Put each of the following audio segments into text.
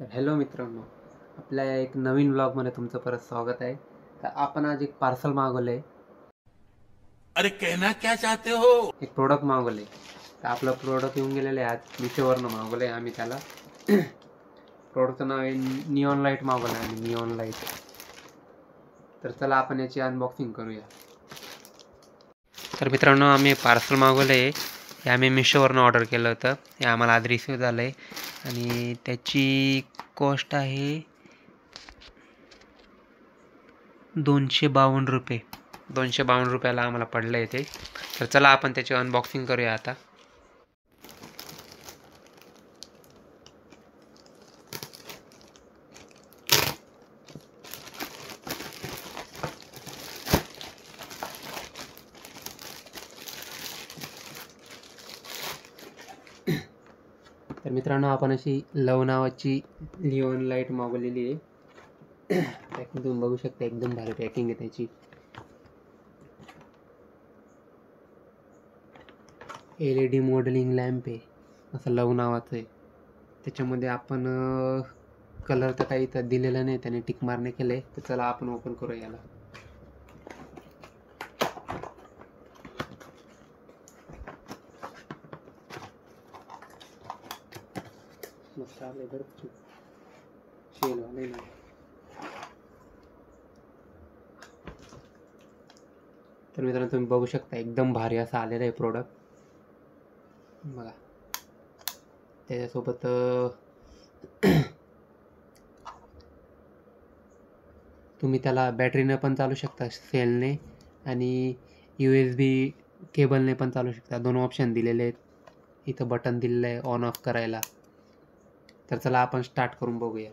तर हॅलो मित्रांनो, आपल्या एक नवीन व्लॉगमध्ये तुमचं परत स्वागत आहे. तर आपण आज एक पार्सल मागवलं आहे. अरे कहना क्या चाहते हो? एक प्रोडक्ट मागवलं आहे. तर आपलं प्रोडक्ट येऊन गेलेलं आहे आज मिशोवरनं मागवलं आहे आम्ही त्याला. प्रोडक्टचं नाव आहे निऑन लाईट मागवलं आहे आम्ही, निऑन लाईट. तर चला आपण याची अनबॉक्सिंग करूया. तर मित्रांनो, आम्ही पार्सल मागवलं आहे. हे आम्ही मिशोवरनं ऑर्डर केलं होतं. हे आम्हाला आज रिसिव्ह झालं आहे आणि त्याची कॉस्ट आहे 252 रुपये. 252 रुपयाला आम्हाला पडलं आहे ते. तर चला आपण त्याची अनबॉक्सिंग करूया आता. तर मित्रांनो, आपण अशी लव नावाची निऑन लाईट मागवलेली आहे. पॅकिंग तुम्ही बघू शकता, एकदम भारी पॅकिंग आहे त्याची. LED मॉडेलिंग लॅम्प आहे, असं लव नावाचं आहे. त्याच्यामध्ये आपण कलर तर काही इथं दिलेला नाही, त्याने टिक मारणे केलं आहे. तर चला आपण ओपन करूया याला. मस्त आलं बरं, शेल आले ना. तर मित्रांनो, तुम्ही बघू शकता, एकदम भारी असं आलेलं आहे प्रोडक्ट बघा. त्याच्यासोबत तुम्ही त्याला बॅटरीने पण चालू शकता, सेलने, आणि USB केबलने पण चालू शकता. दोन ऑप्शन दिलेले आहेत. इथं बटन दिलेलं आहे ऑन ऑफ करायला. तर चला आपण स्टार्ट करून बघूया.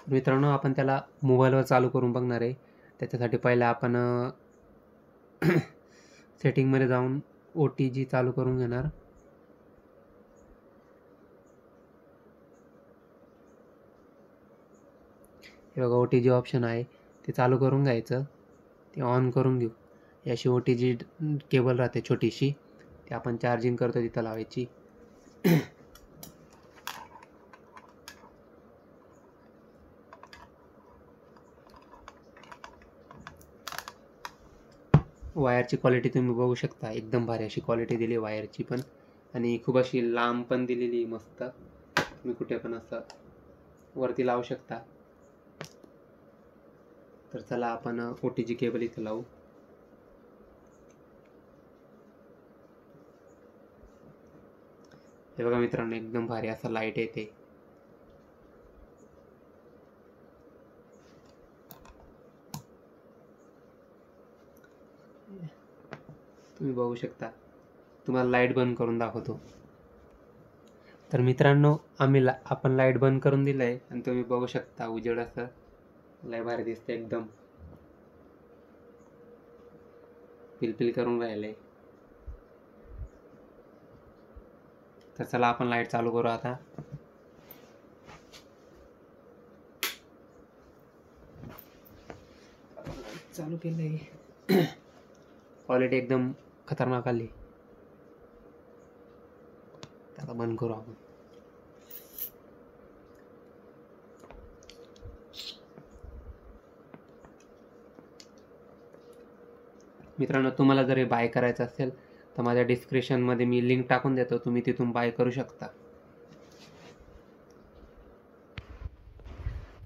मित्रांनो, आपण त्याला मोबाईलवर चालू करून बघणार आहे. त्याच्यासाठी पहिला आपण सेटिंगमध्ये जाऊन OTG चालू करून घेणार. हे बघा, OTG ऑप्शन आहे, ते चालू करून घ्यायचं. ते ऑन करून घेऊ. याशी OTG केबल राहते छोटीशी, ती आपण चार्जिंग करतो तिथं लावायची. वायरची क्वालिटी तुम्ही बघू शकता, एकदम भारी अशी क्वालिटी दिली वायरची पण, आणि खूप अशी लांब पण दिलेली मस्त. तुम्ही कुठे पण असं वरती लावू शकता. तर चला आपण OTG केबल इथं लावू. हे बघा मित्रांनो, एकदम भारी असं लाईट येते. तुम्ही बघू शकता. तुम्हाला लाईट बंद करून दाखवतो. तर मित्रांनो, आपण लाईट बंद करून दिलं आहे आणि तुम्ही बघू शकता उजेड असं लय भारी दिसते, एकदम पिलपिल करून राहिले. तर चला आपण लाईट चालू करू आता. चालू केलंय. क्वालिटी एकदम खतरनाक आली. त्याला बंद करू आपण. मित्रांनो, तुम्हाला जर हे बाय करायचं असेल तर माझ्या डिस्क्रिप्शनमध्ये मी लिंक टाकून देतो, तुम्ही तिथून बाय करू शकता.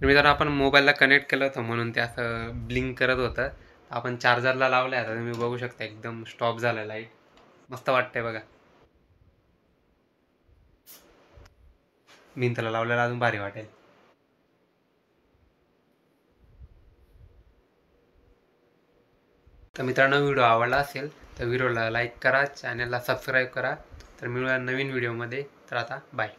मित्रांनो, आपण मोबाईलला कनेक्ट केलं होतं म्हणून ते असं ब्लिंक करत होतं. आपण चार्जरला लावलं आता, तुम्ही बघू शकता एकदम स्टॉप झालं लाईट. मस्त वाटतंय बघा. भिंतला लावलेला अजून भारी वाटेल. तर मित्रांनो, व्हिडिओ आवडला असेल तर व्हिडिओला लाईक करा, चॅनलला सबस्क्राईब करा. तर मिळूया नवीन व्हिडिओमध्ये. तर आता बाय.